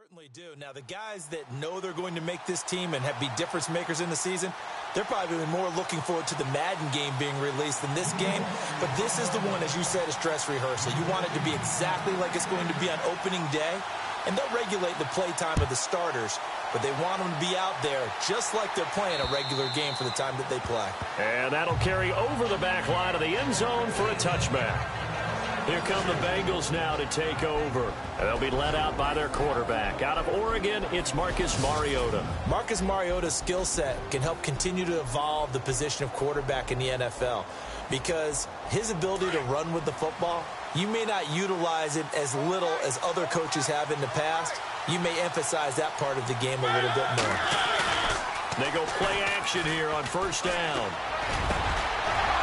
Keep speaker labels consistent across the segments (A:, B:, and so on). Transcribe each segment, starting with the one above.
A: Certainly do. Now, the guys that know they're going to make this team and be difference makers in the season, they're probably more looking forward to the Madden game being released than this game. But this is the one, as you said, is dress rehearsal. You want it to be exactly like it's going to be on opening day. And they'll regulate the play time of the starters, but they want them to be out there just like they're playing a regular game for the time that they play.
B: And that'll carry over the back line of the end zone for a touchback. Here come the Bengals now to take over. And they'll be led out by their quarterback. Out of Oregon, it's Marcus Mariota.
A: Marcus Mariota's skill set can help continue to evolve the position of quarterback in the NFL because his ability to run with the football, you may not utilize it as little as other coaches have in the past. You may emphasize that part of the game a little bit more.
B: They go play action here on first down.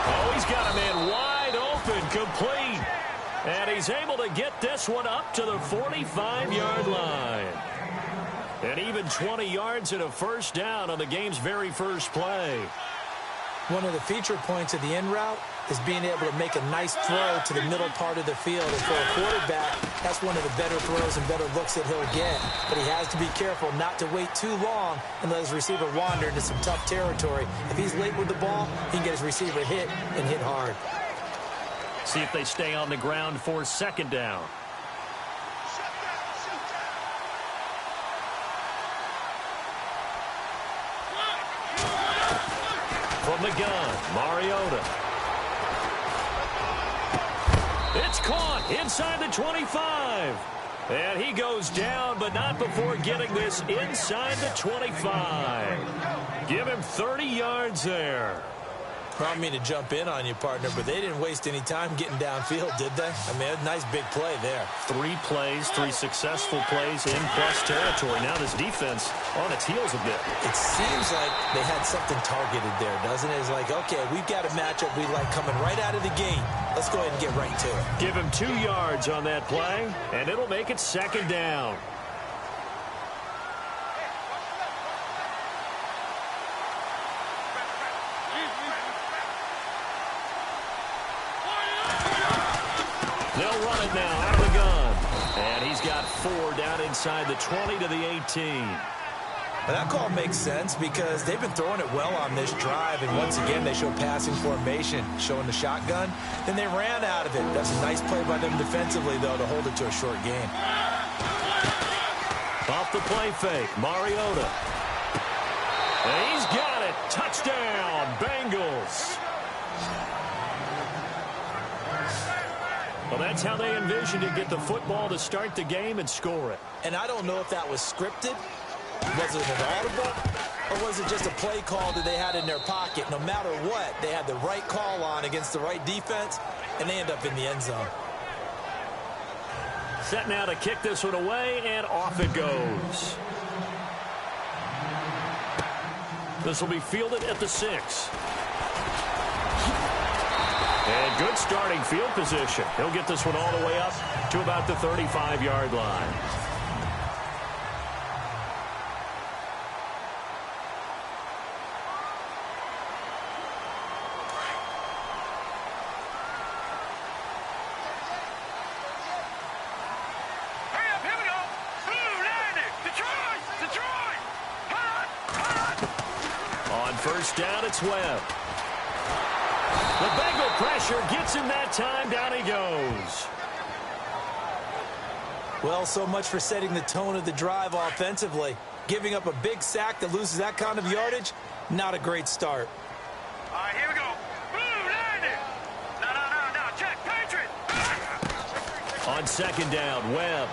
B: Oh, he's got a man wide open, complete. And he's able to get this one up to the 45-yard line. And even 20 yards and a first down on the game's very first play.
A: One of the feature points of the in route is being able to make a nice throw to the middle part of the field. And for a quarterback, that's one of the better throws and better looks that he'll get. But he has to be careful not to wait too long and let his receiver wander into some tough territory. If he's late with the ball, he can get his receiver hit and hit hard.
B: See if they stay on the ground for second down. From the gun, Mariota. It's caught inside the 25. And he goes down, but not before getting this inside the 25. Give him 30 yards there.
A: I don't mean to jump in on you, partner, but they didn't waste any time getting downfield, did they? I mean, a nice big play there.
B: 3 plays, 3 successful plays in plus territory. Now this defense on its heels a bit.
A: It seems like they had something targeted there, doesn't it? It's like, okay, we've got a matchup we like coming right out of the gate. Let's go ahead and get right to it.
B: Give him 2 yards on that play, and it'll make it second down. They'll run it now out of the gun. And he's got 4 down inside the 20 to the 18.
A: Well, that call makes sense because they've been throwing it well on this drive. And once again, they show passing formation, showing the shotgun. Then they ran out of it. That's a nice play by them defensively, though, to hold it to a short game.
B: Off the play fake, Mariota. And he's got it. Touchdown, Bengals. Well, that's how they envisioned to get the football to start the game and score it.
A: And I don't know if that was scripted. Was it an audible? Or was it just a play call that they had in their pocket? No matter what, they had the right call on against the right defense, and they end up in the end zone.
B: Set now to kick this one away, and off it goes. This will be fielded at the 6. And good starting field position. He'll get this one all the way up to about the 35-yard line.
C: Hurry up, here we go. Blue, landing. Detroit.
B: On first down, it's Webb. The Bengal pressure gets him that time. Down he goes.
A: Well, so much for setting the tone of the drive offensively. Giving up a big sack that loses that kind of yardage, not a great start.
C: All right, here we go. Blue, landing. No. Check, Patriot.
B: On second down, Webb.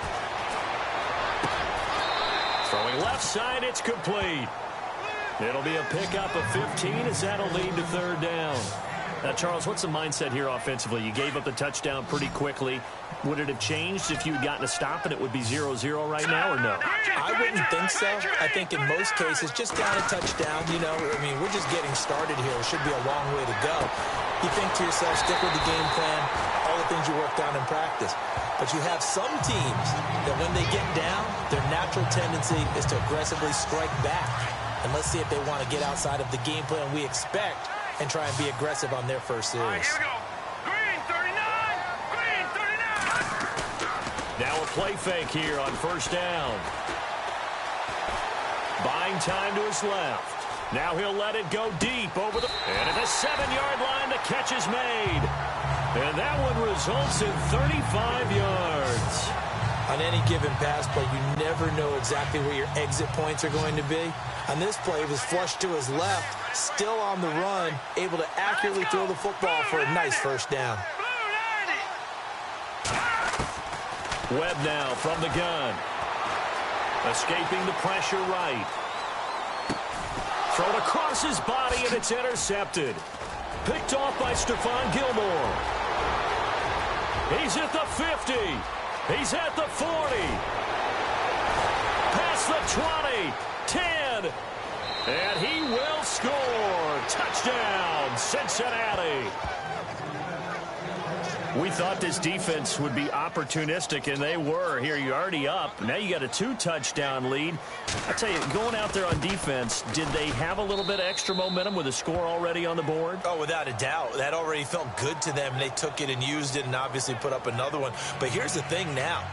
B: Throwing left side, it's complete. It'll be a pickup of 15 as that'll lead to third down. Now, Charles, what's the mindset here offensively? You gave up the touchdown pretty quickly. Would it have changed if you had gotten a stop and it would be 0-0 right now, or no?
A: I wouldn't think so. I think in most cases, just down a touchdown, you know, I mean, we're just getting started here. It should be a long way to go. You think to yourself, stick with the game plan, all the things you worked on in practice. But you have some teams that when they get down, their natural tendency is to aggressively strike back. And let's see if they want to get outside of the game plan we expect and try and be aggressive on their first series.
C: All right, here we go. Green 39.
B: Now a play fake here on first down. Buying time to his left. Now he'll let it go deep over the... And at the 7-yard line, the catch is made. And that one results in 35 yards.
A: On any given pass play, you never know exactly where your exit points are going to be. On this play, it was flushed to his left, still on the run, able to accurately throw the football for a nice first down.
B: Webb now from the gun. Escaping the pressure right. Thrown across his body, and it's intercepted. Picked off by Stephon Gilmore. He's at the 50. He's at the 40. Past the 20. 10. And he will score. Touchdown, Cincinnati. We thought this defense would be opportunistic, and they were. Here, you're already up. Now you got a 2-touchdown lead. I tell you, going out there on defense, did they have a little bit of extra momentum with a score already on the board?
A: Oh, without a doubt. That already felt good to them. They took it and used it and obviously put up another one. But here's the thing now.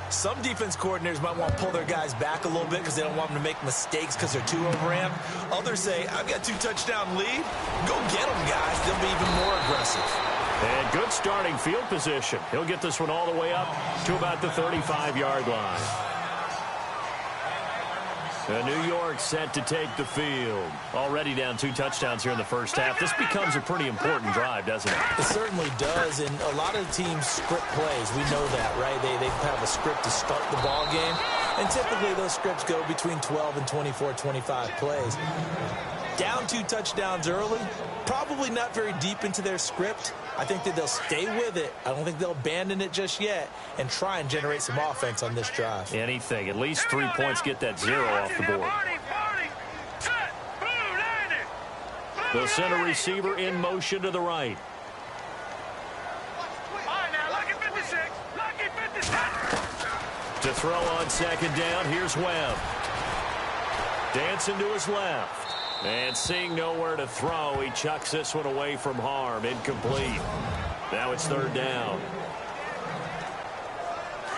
A: Some defense coordinators might want to pull their guys back a little bit because they don't want them to make mistakes because they're too overamped. Others say, I've got 2-touchdown lead. Go get them, guys. They'll be even more aggressive.
B: And good starting field position. He'll get this one all the way up to about the 35-yard line. New York set to take the field. Already down 2 touchdowns here in the first half. This becomes a pretty important drive, doesn't it?
A: It certainly does, and a lot of teams script plays. We know that, right? They have a script to start the ball game, and typically those scripts go between 12 and 24, 25 plays. Down 2 touchdowns early, probably not very deep into their script. I think that they'll stay with it. I don't think they'll abandon it just yet and try and generate some offense on this drive.
B: Anything. At least 3 points, get that 0 off the board. They'll send a receiver in motion to the right. To throw on second down, here's Webb. Dancing to his left. And seeing nowhere to throw, he chucks this one away from harm. Incomplete. Now it's third down.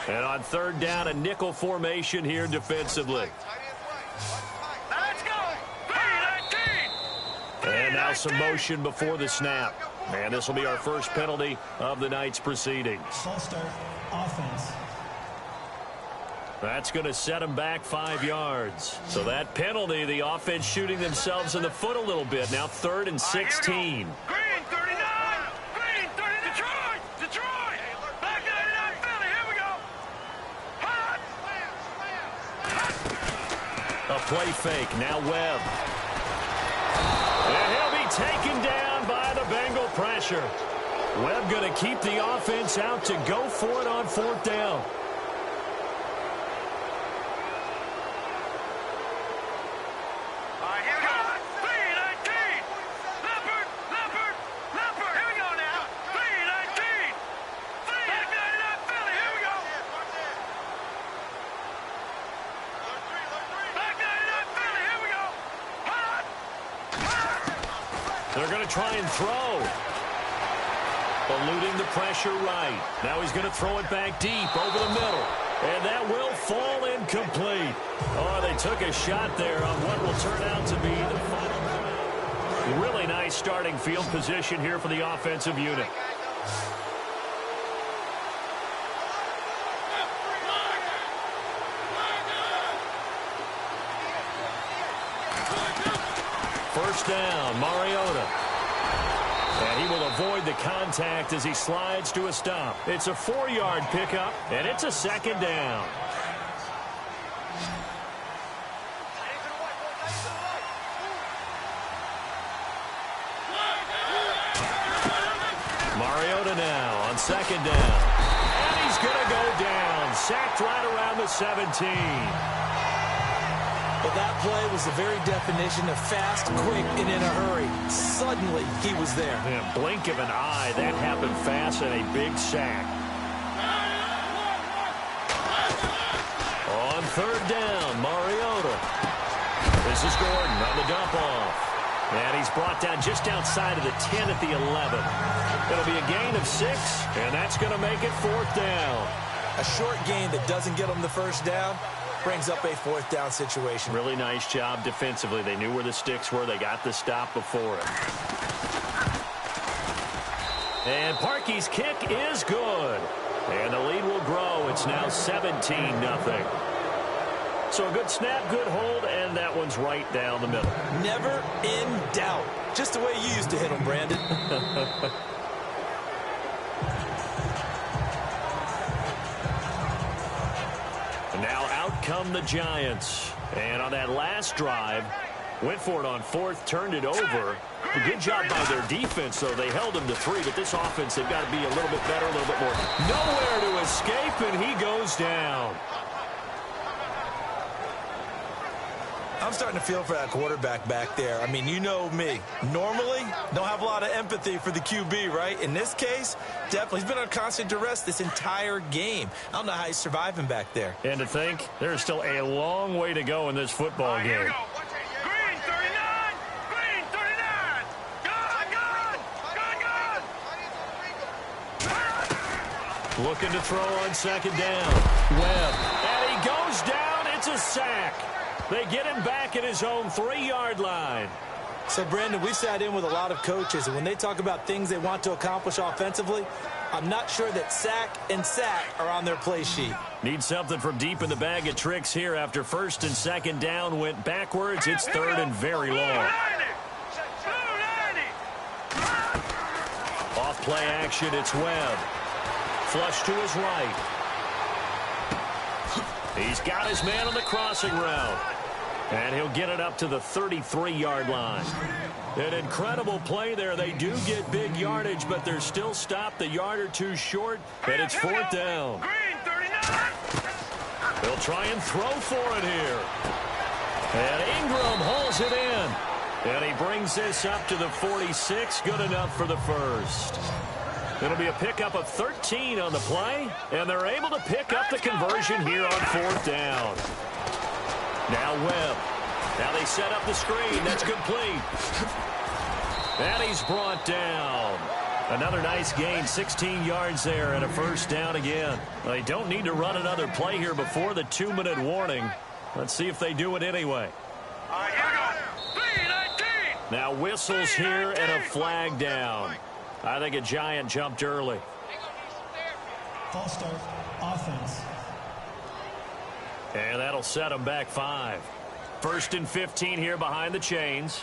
B: And on third down, a nickel formation here defensively.
C: Let's go.
B: And now some motion before the snap. And this will be our first penalty of the night's proceedings.
D: False start, offense.
B: That's going to set them back 5 yards. So that penalty, the offense shooting themselves in the foot a little bit. Now 3rd and 16.
C: Green 39. Green 30. Detroit. Back 99 Philly. Here we go. Hot.
B: A play fake. Now Webb. And he'll be taken down by the Bengal pressure. Webb going to keep the offense out to go for it on 4th down. They're going to try and throw. Eluding the pressure right. Now he's going to throw it back deep over the middle. And that will fall incomplete. Oh, they took a shot there on what will turn out to be the final drive. Really nice starting field position here for the offensive unit. First down, Mariota. And he will avoid the contact as he slides to a stop. It's a 4-yard pickup, and it's a 2nd down. Mariota now on 2nd down. And he's going to go down. Sacked right around the 17.
A: But that play was the very definition of fast, quick, and in a hurry. Suddenly, he was there.
B: In a blink of an eye, that happened fast and a big sack. On 3rd down, Mariota. This is Gordon on the dump off. And he's brought down just outside of the 10 at the 11. It'll be a gain of 6, and that's going to make it 4th down.
A: A short gain that doesn't get him the first down, brings up a 4th down situation.
B: Really nice job defensively. They knew where the sticks were. They got the stop before it. And Parkey's kick is good. And the lead will grow. It's now 17-0. So a good snap, good hold, and that one's right down the middle.
A: Never in doubt. Just the way you used to hit them, Brandon.
B: And now out come the Giants. And on that last drive, went for it on 4th, turned it over. A good job by their defense, though. They held him to 3, but this offense, they've got to be a little bit better, a little bit more. Nowhere to escape, and he goes down.
A: I'm starting to feel for that quarterback back there. I mean, you know me. Normally, don't have a lot of empathy for the QB, right? In this case, definitely. He's been on constant duress this entire game. I don't know how he's surviving back there.
B: And to think, there's still a long way to go in this football game.
C: Green 39! Green 39! Gun!
B: Looking to throw on 2nd down. Webb. And he goes down. It's a sack. They get him back at his own 3-yard line.
A: So, Brandon, we sat in with a lot of coaches, and when they talk about things they want to accomplish offensively, I'm not sure that sack and sack are on their play sheet.
B: Need something from deep in the bag of tricks here after 1st and 2nd down went backwards. It's 3rd and very long. Off play action, it's Webb. Flush to his right. He's got his man on the crossing route. And he'll get it up to the 33-yard line. An incredible play there. They do get big yardage, but they're still stopped a yard or two short, and it's 4th down. They'll try and throw for it here. And Ingram holds it in. And he brings this up to the 46. Good enough for the 1st. It'll be a pickup of 13 on the play, and they're able to pick up the conversion here on 4th down. Now Webb. Now they set up the screen. That's complete. And he's brought down. Another nice gain, 16 yards there, and a 1st down again. They don't need to run another play here before the 2-minute warning. Let's see if they do it anyway.
C: All right, here we go. 3-19.
B: Now whistles here and a flag down. I think a Giant jumped early.
D: False start, offense.
B: And that'll set them back 5. 1st and 15 here behind the chains.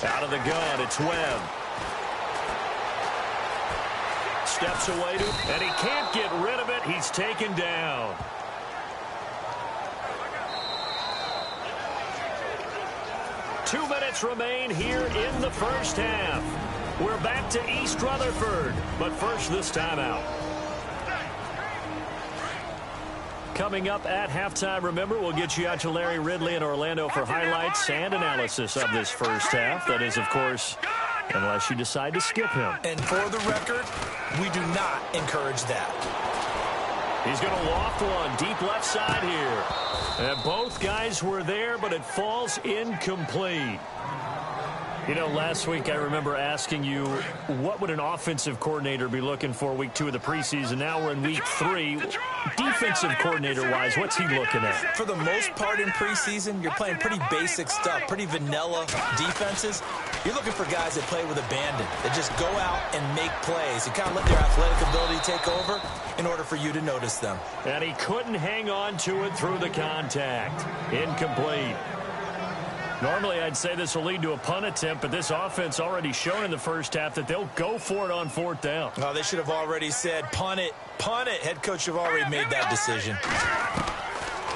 B: Out of the gun, it's Webb. Steps away to, and he can't get rid of it. He's taken down. Two minutes remain here in the 1st half. We're back to East Rutherford, but first this timeout. Coming up at halftime, remember, we'll get you out to Larry Ridley in Orlando for highlights and analysis of this 1st half. That is, of course, unless you decide to skip him.
A: And for the record, we do not encourage that.
B: He's going to loft one deep left side here. And both guys were there, but it falls incomplete. You know, last week I remember asking you, what would an offensive coordinator be looking for week 2 of the preseason? Now we're in week 3. Defensive coordinator-wise, what's he looking at?
A: For the most part in preseason, you're playing pretty basic stuff, pretty vanilla defenses. You're looking for guys that play with abandon, that just go out and make plays. You kind of let their athletic ability take over in order for you to notice them.
B: And he couldn't hang on to it through the contact. Incomplete. Normally, I'd say this will lead to a punt attempt, but this offense already shown in the 1st half that they'll go for it on 4th down.
A: Oh, they should have already said, punt it, punt it. Head coach have already made that decision.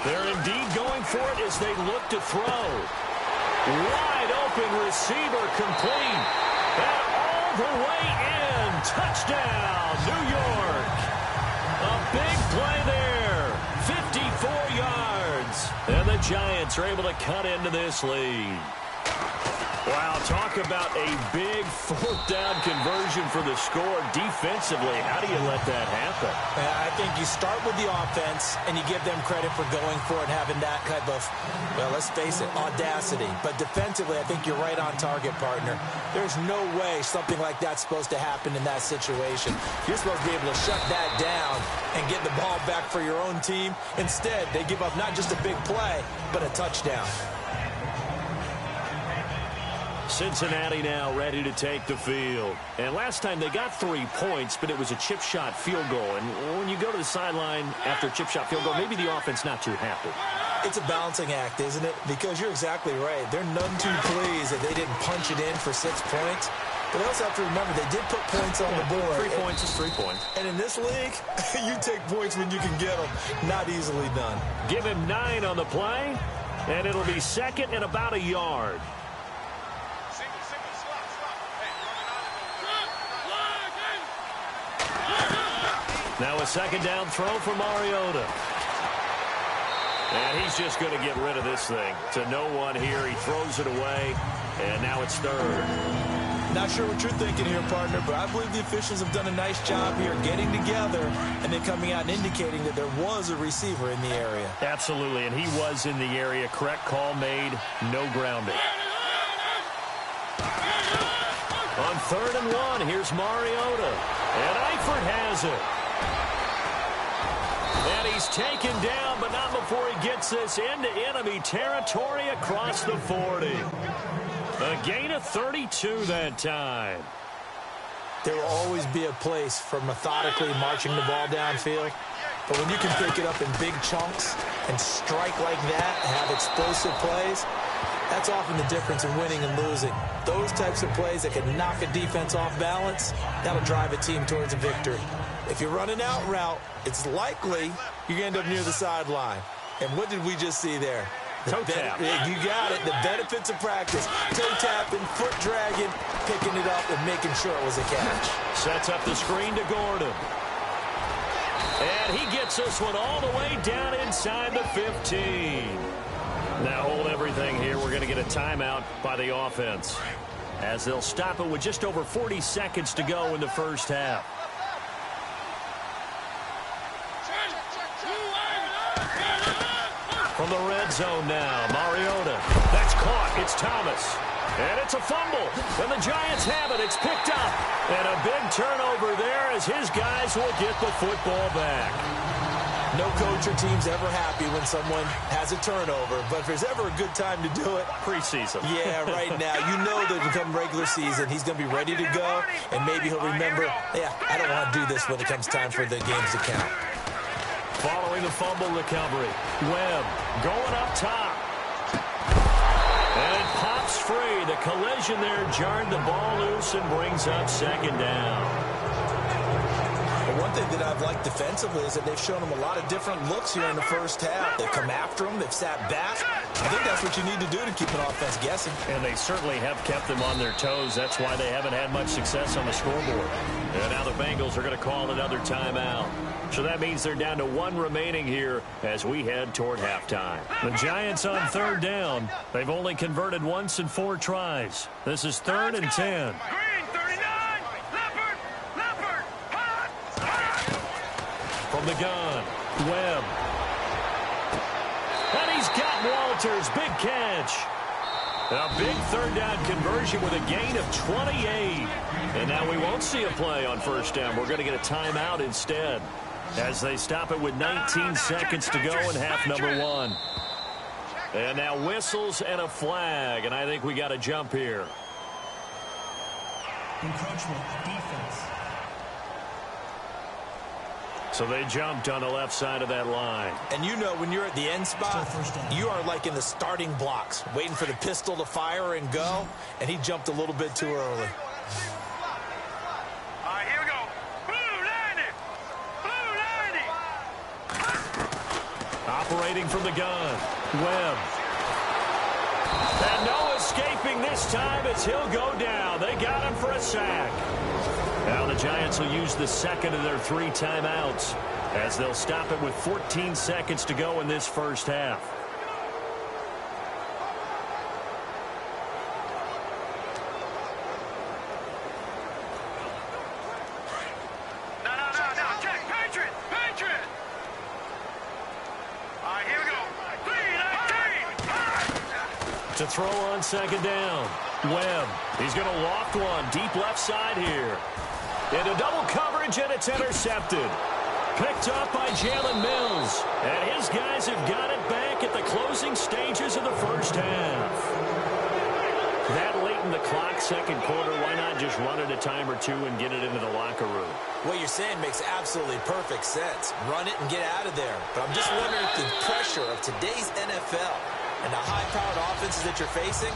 B: They're indeed going for it as they look to throw. Wide open receiver complete. And all the way in. Touchdown, New York. A big play there. 54 yards. And the Giants are able to cut into this lead. Wow, talk about a big fourth down conversion for the score. Defensively, how do you let that happen?
A: I think you start with the offense, and you give them credit for going for it, having that type of, well, let's face it, audacity. But defensively, I think you're right on target, partner. There's no way something like that's supposed to happen in that situation. You're supposed to be able to shut that down and get the ball back for your own team. Instead, they give up not just a big play, but a touchdown.
B: Cincinnati now ready to take the field. And last time they got 3 points, but it was a chip shot field goal. And when you go to the sideline after a chip shot field goal, maybe the offense not too happy.
A: It's a balancing act, isn't it? Because you're exactly right. They're none too pleased that they didn't punch it in for 6 points. But they also have to remember they did put points on the board.
B: 3 points is 3 points.
A: And in this league, you take points when you can get them. Not easily done.
B: Give him 9 on the play, and it'll be second and about a yard. Now a second down throw for Mariota. And he's just going to get rid of this thing. To no one here. He throws it away. And now it's third.
A: Not sure what you're thinking here, partner, but I believe the officials have done a nice job here getting together and then coming out and indicating that there was a receiver in the area.
B: Absolutely, and he was in the area. Correct call made. No grounding. On 3rd and 1, here's Mariota. And Eifert has it. And he's taken down, but not before he gets this into enemy territory across the 40. A gain of 32 that time.
A: There will always be a place for methodically marching the ball downfield. But when you can pick it up in big chunks and strike like that and have explosive plays, that's often the difference in winning and losing. Those types of plays that can knock a defense off balance, that'll drive a team towards a victory. If you're running out route, it's likely you're going to end up near the sideline. And what did we just see there?
B: Toe tap.
A: You got it. The benefits of practice. Toe tapping, foot dragging, picking it up, and making sure it was a catch.
B: Sets up the screen to Gordon. And he gets this one all the way down inside the 15. Now hold everything here. We're going to get a timeout by the offense, as they'll stop it with just over 40 seconds to go in the first half. From the red zone now, Mariota. That's caught. It's Thomas. And it's a fumble. And the Giants have it. It's picked up. And a big turnover there as his guys will get the football back.
A: No coach or team's ever happy when someone has a turnover. But if there's ever a good time to do it,
B: preseason.
A: Yeah, right now. You know that come regular season, he's going to be ready to go. And maybe he'll remember, yeah, I don't want to do this when it comes time for the games to count.
B: Following the fumble recovery, Webb going up top. And it pops free. The collision there jarred the ball loose and brings up second down.
A: But one thing that I've liked defensively is that they've shown him a lot of different looks here in the first half. They've come after him. They've sat back. I think that's what you need to do to keep an offense guessing.
B: And they certainly have kept them on their toes. That's why they haven't had much success on the scoreboard. And now the Bengals are going to call another timeout. So that means they're down to 1 remaining here as we head toward halftime. The Giants on 3rd down. They've only converted once in 4 tries. This is 3rd and 10.
C: Green, 39. Leopard. Hot.
B: From the gun, Webb. And he's got Walters. Big catch. A big 3rd down conversion with a gain of 28. And now we won't see a play on 1st down. We're going to get a timeout instead, as they stop it with 19 seconds to go in half number 1. And now whistles and a flag, and I think we got a jump here.
D: Encroachment, defense.
B: So they jumped on the left side of that line.
A: And you know when you're at the end spot, you are like in the starting blocks, waiting for the pistol to fire and go, and he jumped a little bit too early.
C: All right, here we go. Blue 90.
B: Operating from the gun, Webb. And no escaping this time as he'll go down. They got him for a sack. Now the Giants will use the second of their 3 timeouts, as they'll stop it with 14 seconds to go in this first half. To throw on second down. Webb. He's going to loft one deep left side here. Into double coverage, and it's intercepted. Picked up by Jalen Mills. And his guys have got it back at the closing stages of the first half. That late in the clock, second quarter, why not just run it a time or two and get it into the locker room?
A: What you're saying makes absolutely perfect sense. Run it and get out of there. But I'm just wondering if the pressure of today's NFL and the high-powered offenses that you're facing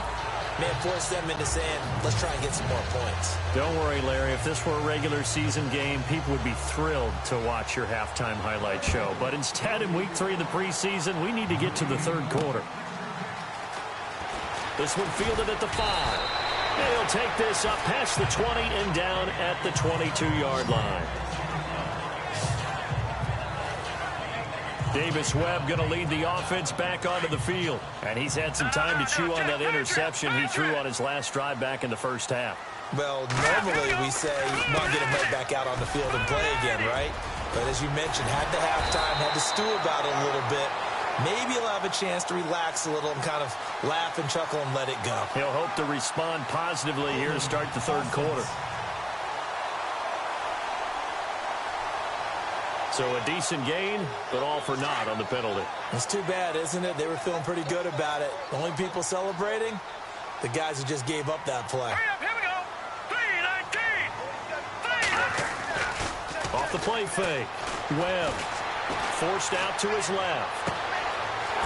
A: may force them into saying, let's try and get some more points.
B: Don't worry, Larry. If this were a regular season game, people would be thrilled to watch your halftime highlight show. But instead, in week 3 of the preseason, we need to get to the third quarter. This one fielded at the 5. And he'll take this up past the 20 and down at the 22-yard line. Davis Webb going to lead the offense back onto the field. And he's had some time to chew on that interception he threw on his last drive back in the first half.
A: Well, normally we say, not get him right back out on the field and play again, right? But as you mentioned, had the halftime, had to stew about it a little bit. Maybe he'll have a chance to relax a little and kind of laugh and chuckle and let it go.
B: He'll hope to respond positively here to start the third quarter. So a decent gain, but all for naught on the penalty.
A: It's too bad, isn't it? They were feeling pretty good about it. The only people celebrating, the guys who just gave up that play.
C: Hurry up, here we go. 3-19.
B: Off the play fake. Webb forced out to his left.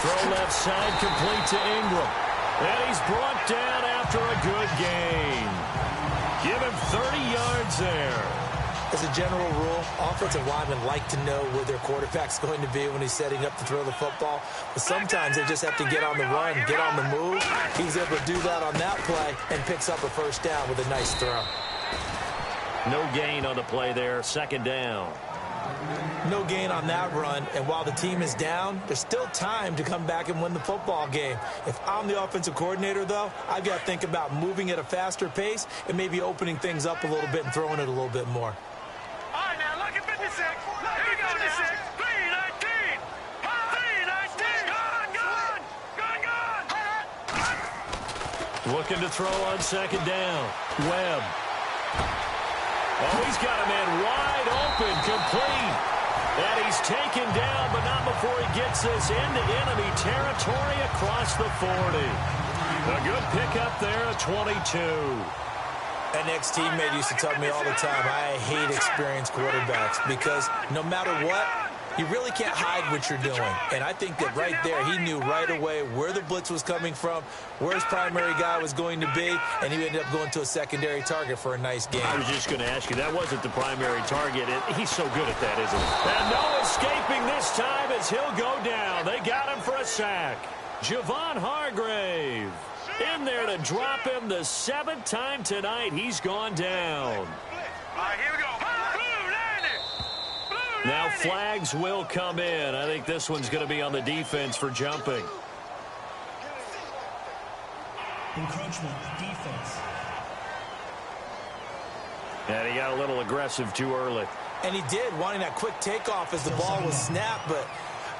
B: Throw left side complete to Ingram. And he's brought down after a good gain. Give him 30 yards there.
A: As a general rule, offensive linemen like to know where their quarterback's going to be when he's setting up to throw the football. But sometimes they just have to get on the run, get on the move. He's able to do that on that play and picks up a first down with a nice throw.
B: No gain on the play there. Second down.
A: No gain on that run, and while the team is down, there's still time to come back and win the football game. If I'm the offensive coordinator, though, I've got to think about moving at a faster pace and maybe opening things up a little bit and throwing it a little bit more.
C: All right, now, look at 56. Here we go, 56. 3-19. 3-19. Gone.
B: Looking to throw on second down. Webb. Oh, he's got a man wide open, complete. And he's taken down, but not before he gets this into enemy territory across the 40. A good pickup there at 22.
A: An ex-teammate used to tell me all the time, I hate experienced quarterbacks because no matter what, you really can't hide what you're doing. And I think that right there, he knew right away where the blitz was coming from, where his primary guy was going to be, and he ended up going to a secondary target for a nice game.
B: I was just going to ask you, that wasn't the primary target. He's so good at that, isn't he? And no escaping this time as he'll go down. They got him for a sack. Javon Hargrave in there to drop him the 7th time tonight. He's gone down.
C: All right, here we go. Blue 90.
B: Now flags will come in. I think this one's going to be on the defense for jumping.
D: Encroachment, defense.
B: And he got a little aggressive too early.
A: And he did, wanting that quick takeoff as the ball was snapped, but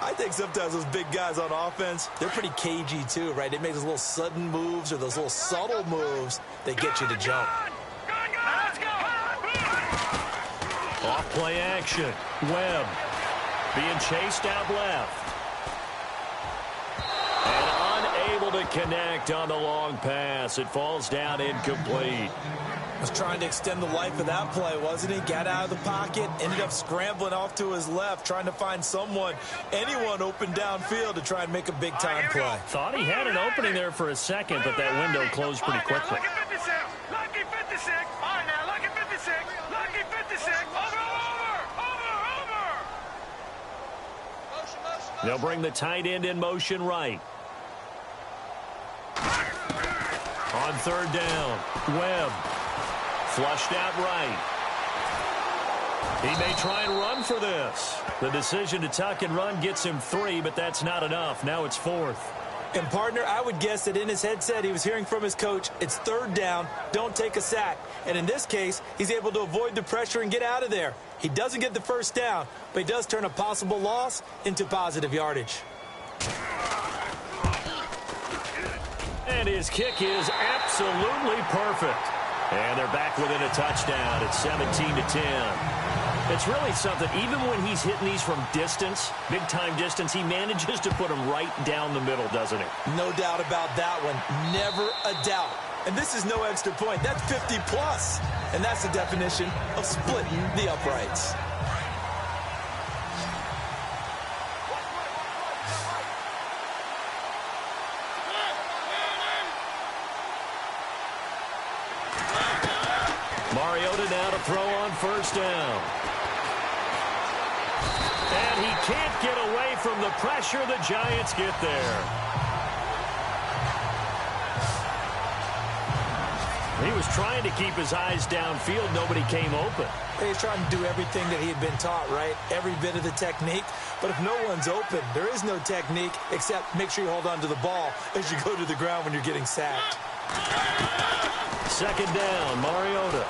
A: I think sometimes those big guys on offense, they're pretty cagey too, right? They make those little sudden moves or those little subtle moves that get you to jump.
C: Let's go.
B: Off play action. Webb being chased out left. And unable to connect on the long pass. It falls down incomplete.
A: Was trying to extend the life of that play, wasn't he? Got out of the pocket, ended up scrambling off to his left, trying to find anyone open downfield to try and make a big-time play.
B: Thought he had an opening there for a second, but that window closed pretty quickly.
C: Lucky 56. Lucky 56. All right, now, lucky 56. Lucky 56. Over.
B: They'll bring the tight end in motion right. On third down, Webb. Flushed out right. He may try and run for this. The decision to tuck and run gets him 3, but that's not enough. Now it's 4th.
A: And, partner, I would guess that in his headset he was hearing from his coach, it's third down, don't take a sack. And in this case, he's able to avoid the pressure and get out of there. He doesn't get the first down, but he does turn a possible loss into positive yardage.
B: And his kick is absolutely perfect. And they're back within a touchdown. It's 17-10. It's really something. Even when he's hitting these from distance, big-time distance, he manages to put them right down the middle, doesn't he?
A: No doubt about that one. Never a doubt. And this is no extra point. That's 50-plus. And that's the definition of splitting the uprights.
B: Mariota now to throw on first down. And he can't get away from the pressure. The Giants get there. He was trying to keep his eyes downfield. Nobody came open.
A: He's trying to do everything that he had been taught, right? Every bit of the technique. But if no one's open, there is no technique except make sure you hold on to the ball as you go to the ground when you're getting sacked.
B: Second down, Mariota.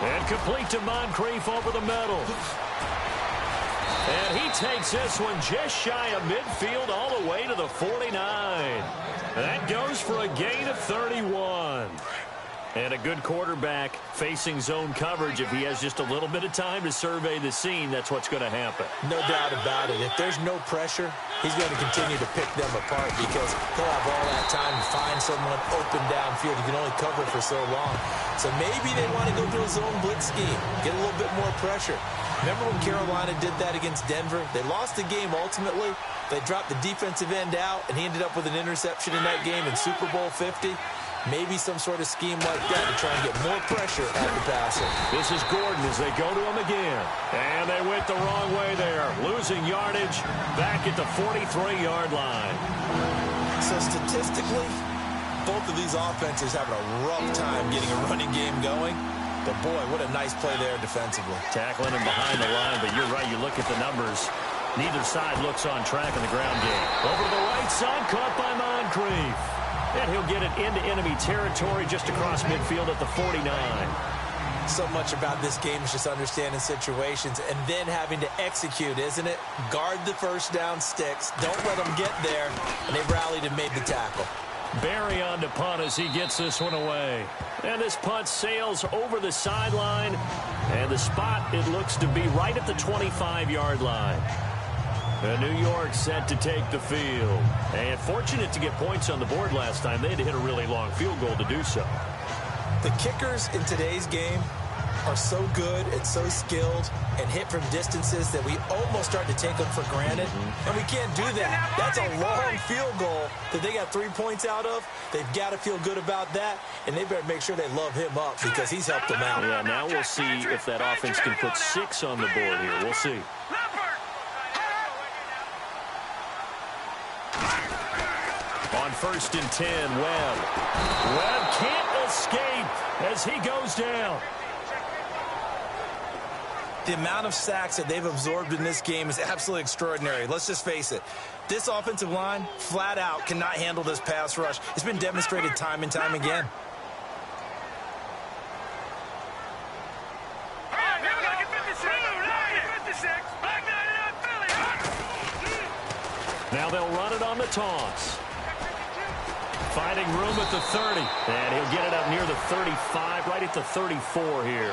B: And complete to Moncrief over the middle. And he takes this one just shy of midfield all the way to the 49. That goes for a gain of 31. And a good quarterback facing zone coverage. If he has just a little bit of time to survey the scene, that's what's going to happen.
A: No doubt about it. If there's no pressure, he's going to continue to pick them apart because he'll have all that time to find someone open downfield. He can only cover for so long. So maybe they want to go to a zone blitz scheme, get a little bit more pressure. Remember when Carolina did that against Denver? They lost the game ultimately. They dropped the defensive end out, and he ended up with an interception in that game in Super Bowl 50. Maybe some sort of scheme like that to try and get more pressure at the passer.
B: This is Gordon as they go to him again. And they went the wrong way there. Losing yardage back at the 43-yard line.
A: So statistically, both of these offenses having a rough time getting a running game going. But, boy, what a nice play there defensively.
B: Tackling him behind the line, but you're right. You look at the numbers. Neither side looks on track in the ground game. Over to the right side, caught by Moncrief. And he'll get it into enemy territory just across midfield at the 49.
A: So much about this game is just understanding situations and then having to execute, isn't it? Guard the first down sticks. Don't let them get there. And they rallied and made the tackle.
B: Barry on to punt as he gets this one away. And this punt sails over the sideline. And the spot, it looks to be right at the 25-yard line. And New York set to take the field. And fortunate to get points on the board last time. They had to hit a really long field goal to do so.
A: The kickers in today's game are so good and so skilled and hit from distances that we almost start to take them for granted. And we can't do that. That's a long field goal that they got 3 points out of. They've got to feel good about that, and they better make sure they love him up because he's helped them out.
B: Yeah, now we'll see if that offense can put 6 on the board here. We'll see. On 1st and 10, Webb. Webb can't escape as he goes down.
A: The amount of sacks that they've absorbed in this game is absolutely extraordinary. Let's just face it. This offensive line, flat out, cannot handle this pass rush. It's been demonstrated time and time again.
B: Now they'll run it on the toss. Finding room at the 30. And he'll get it up near the 35, right at the 34 here.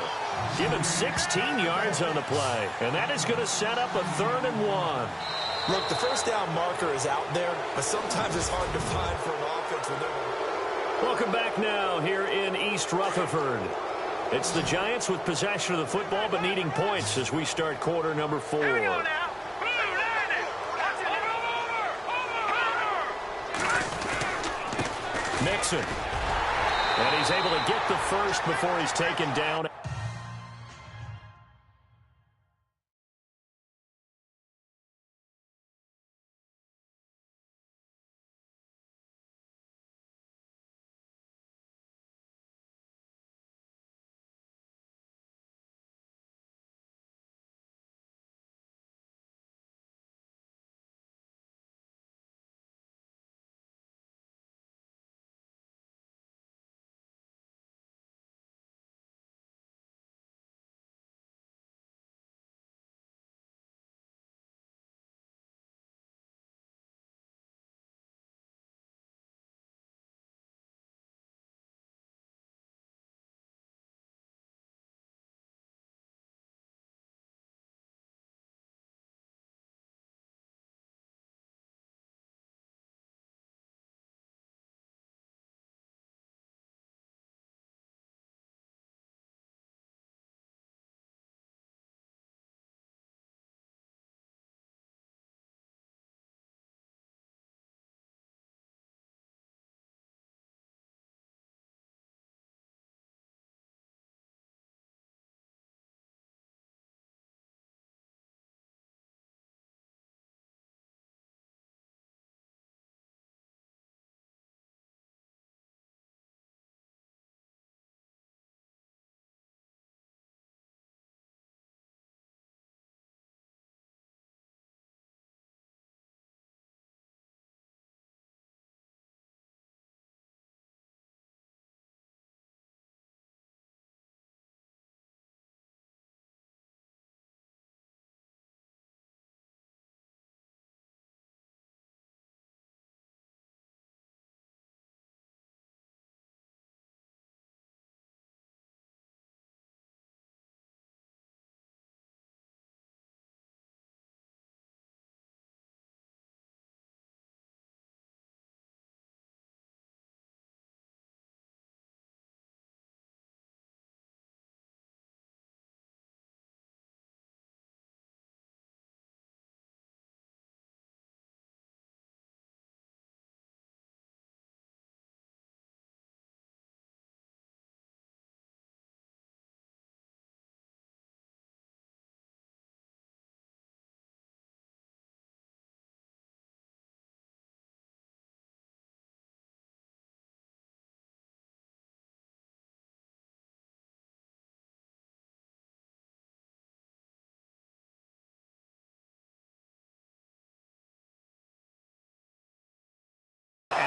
B: Give him 16 yards on the play. And that is going to set up a 3rd and 1.
A: Look, the first down marker is out there, but sometimes it's hard to find for an offense when they're...
B: Welcome back now here in East Rutherford. It's the Giants with possession of the football, but needing points as we start quarter number 4. Nixon. And he's able to get the first before he's taken down.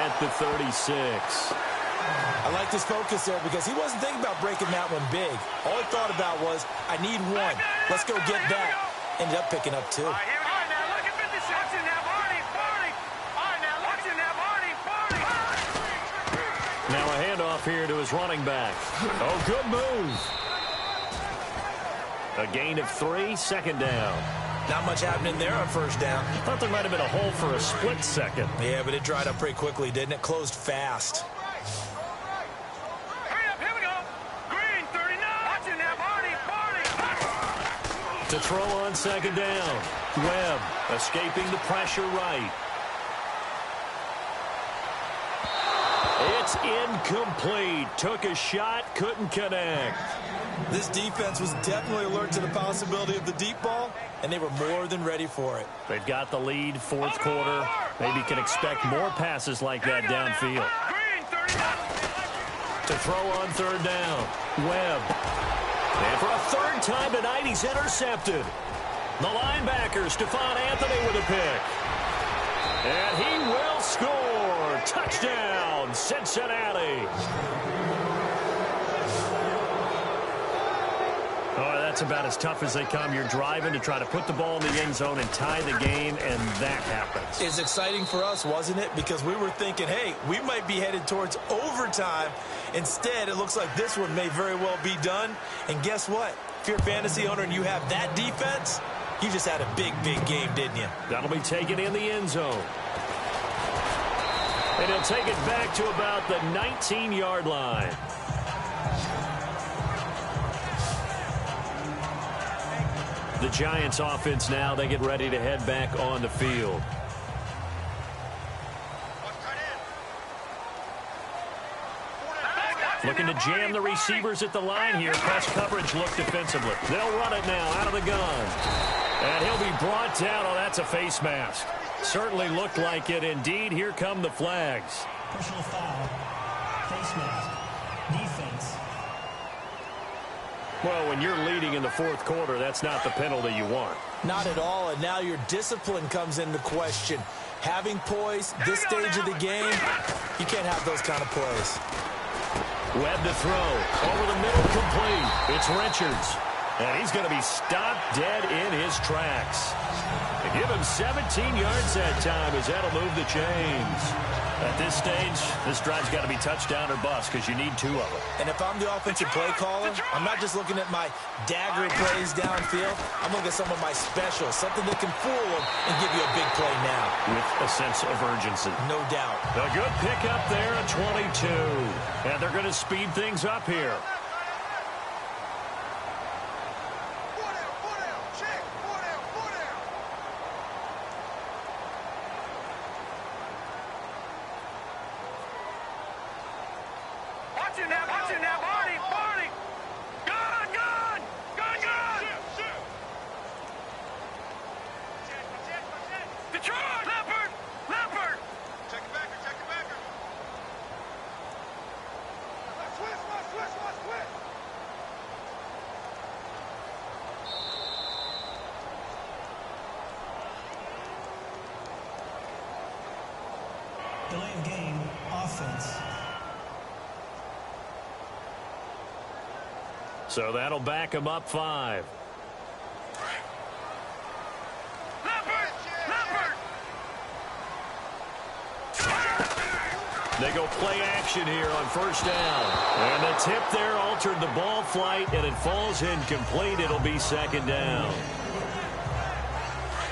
B: at the 36.
A: I like this focus there because he wasn't thinking about breaking that one big. All he thought about was, I need one. Let's go get that. Ended up picking up two.
C: All right, now look at 56. Watching that Barney. All right, now watching that Barney.
B: Now a handoff here to his running back. Oh, good move. A gain of 3, second down.
A: Not much happening there on first down.
B: Thought there might have been a hole for a split second.
A: Yeah, but it dried up pretty quickly, didn't it? Closed fast.
B: To throw on second down. Webb escaping the pressure right. It's incomplete. Took a shot, couldn't connect.
A: This defense was definitely alert to the possibility of the deep ball, and they were more than ready for it.
B: They've got the lead, fourth quarter. Maybe can expect more passes like that downfield. To throw on third down. Webb. And for a third time tonight, he's intercepted. The linebacker, Stephon Anthony, with a pick. And he will score. Touchdown, Cincinnati. Oh, that's about as tough as they come. You're driving to try to put the ball in the end zone and tie the game, and that happens.
A: It's exciting for us, wasn't it? Because we were thinking, hey, we might be headed towards overtime. Instead, it looks like this one may very well be done. And guess what? If you're a fantasy owner and you have that defense, you just had a big, big game, didn't you?
B: That'll be taken in the end zone. And he'll take it back to about the 19-yard line. The Giants offense now, they get ready to head back on the field. Looking to jam the receivers at the line here. Press coverage look defensively. They'll run it now out of the gun. And he'll be brought down. Oh, that's a face mask. Certainly looked like it. Indeed, here come the flags.
D: Personal foul. Face mask. Defense.
B: Well, when you're leading in the fourth quarter, that's not the penalty you want.
A: Not at all, and now your discipline comes into question. Having poise this stage of the game, you can't have those kind of plays.
B: Webb to throw. Over the middle, complete. It's Richards. And he's going to be stopped dead in his tracks. They give him 17 yards that time as that'll move the chains. At this stage, this drive's got to be touchdown or bust because you need 2 of them.
A: And if I'm the offensive play caller, I'm not just looking at my dagger plays downfield. I'm looking at some of my specials, something that can fool them and give you a big play now.
B: With a sense of urgency.
A: No doubt.
B: A good pickup there at 22. And they're going to speed things up here.
C: Watching that, Barney. Gun. Detroit, Leopard. Check it backer. Switch.
D: Delay of game. Offense.
B: So that'll back him up 5.
C: Leopard.
B: They go play action here on first down. And the tip there altered the ball flight, and it falls incomplete. It'll be second down.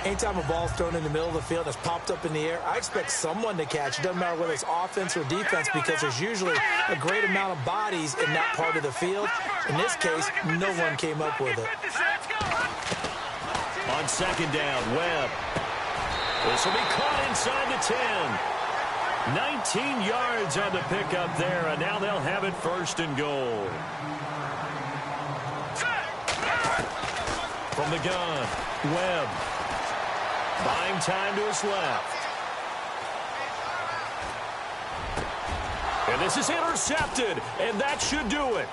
A: Anytime a ball's thrown in the middle of the field and it's popped up in the air, I expect someone to catch it. Doesn't matter whether it's offense or defense because there's usually a great amount of bodies in that part of the field. In this case, no one came up with it.
B: On second down, Webb. This will be caught inside the 10. 19 yards on the pickup there, and now they'll have it first and goal. From the gun, Webb. Buying time to his left. And this is intercepted, and that should do it.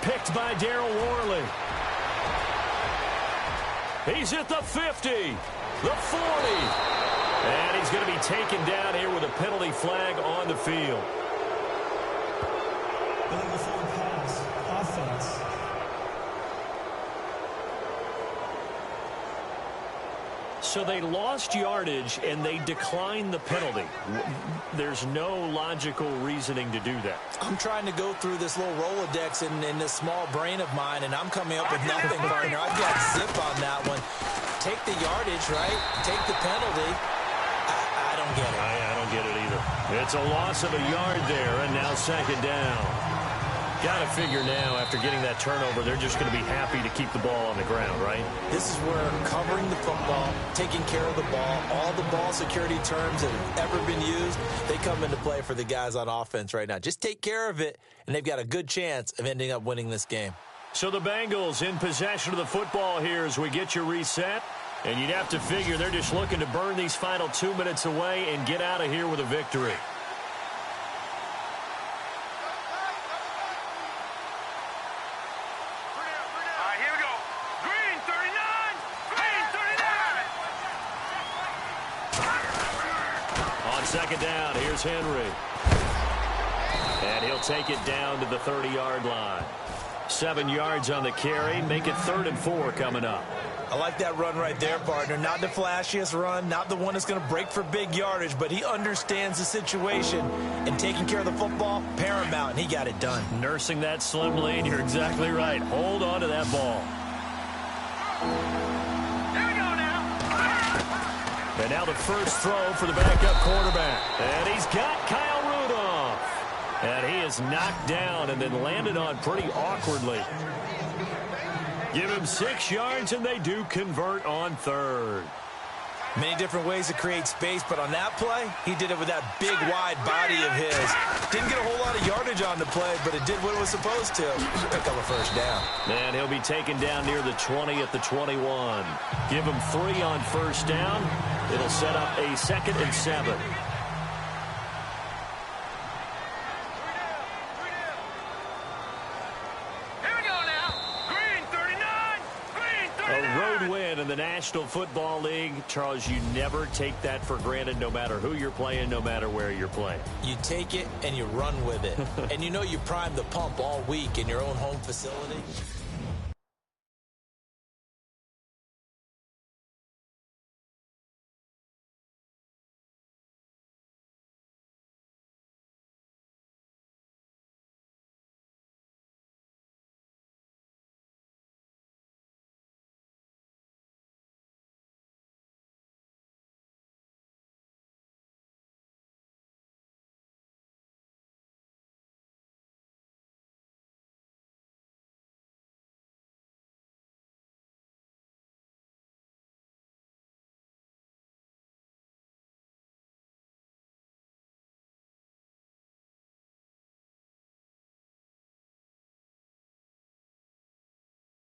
B: Picked by Darryl Worley. He's at the 50, the 40, And he's going to be taken down here with a penalty flag on the field.
D: Illegal forward pass. Offense.
B: So they lost yardage, and they declined the penalty. There's no logical reasoning to do that.
A: I'm trying to go through this little Rolodex in this small brain of mine, and I'm coming up with nothing, partner. I've got zip on that one. Take the yardage, right? Take the penalty. I don't get it.
B: I don't get it either. It's a loss of a yard there, and now second down. Got to figure now, after getting that turnover, they're just going to be happy to keep the ball on the ground, right?
A: This is where covering the football, taking care of the ball, all the ball security terms that have ever been used, they come into play for the guys on offense right now. Just take care of it, and they've got a good chance of ending up winning this game.
B: So the Bengals in possession of the football here as we get you reset. And you'd have to figure they're just looking to burn these final 2 minutes away and get out of here with a victory. Second down, here's Henry. And he'll take it down to the 30-yard line. 7 yards on the carry. Make it 3rd and 4 coming up.
A: I like that run right there, partner. Not the flashiest run, not the one that's going to break for big yardage, but he understands the situation, and taking care of the football, paramount, and he got it done.
B: Nursing that slim lead, you're exactly right. Hold on to that ball. And now the first throw for the backup quarterback. And he's got Kyle Rudolph. And he is knocked down and then landed on pretty awkwardly. Give him 6 yards, and they do convert on 3rd.
A: Many different ways to create space, but on that play, he did it with that big, wide body of his. Didn't get a whole lot of yardage on the play, but it did what it was supposed to. Pick up a first down.
B: And he'll be taken down near the 20 at the 21. Give him 3 on first down. It'll set up a 2nd and 7. A road win in the National Football League. Charles, you never take that for granted, no matter who you're playing, no matter where you're playing.
A: You take it and you run with it. And you know you primed the pump all week in your own home facility.